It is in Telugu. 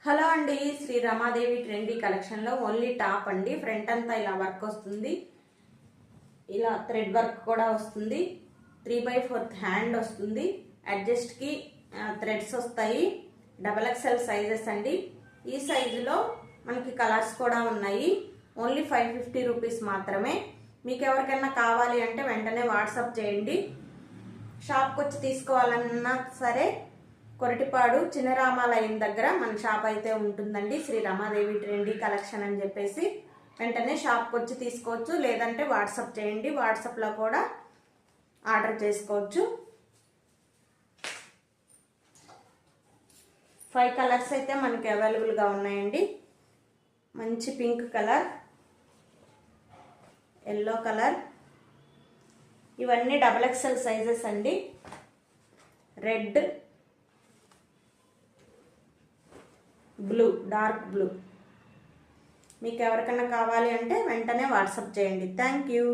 హలో అండి, శ్రీ రమాదేవి ట్రెండీ కలెక్షన్లో ఓన్లీ టాప్ అండి. ఫ్రంట్ అంతా ఇలా వర్క్ వస్తుంది, ఇలా థ్రెడ్ వర్క్ కూడా వస్తుంది. 3/4 హ్యాండ్ వస్తుంది. అడ్జస్ట్కి థ్రెడ్స్ వస్తాయి. XXL సైజెస్ అండి. ఈ సైజులో మనకి కలర్స్ కూడా ఉన్నాయి. ఓన్లీ 550 రూపీస్ మాత్రమే. మీకు ఎవరికైనా కావాలి అంటే వెంటనే వాట్సాప్ చేయండి. షాప్కి వచ్చి తీసుకోవాలన్నా సరే కొరటిపాడు చిన్నరామాలయం దగ్గర మన షాప్ అయితే ఉంటుందండి. శ్రీ రమాదేవి ట్రెండీ కలెక్షన్ అని చెప్పేసి వెంటనే షాప్కి వచ్చి తీసుకోవచ్చు, లేదంటే వాట్సాప్ చేయండి. వాట్సాప్లో కూడా ఆర్డర్ చేసుకోవచ్చు. 5 కలర్స్ అయితే మనకి అవైలబుల్గా ఉన్నాయండి. మంచి పింక్ కలర్, ఎల్లో కలర్, ఇవన్నీ XXL సైజెస్ అండి. Red, blue, dark blue. మీకు ఎవరికైనా కావాలి అంటే వెంటనే వాట్సాప్ చేయండి. Thank you.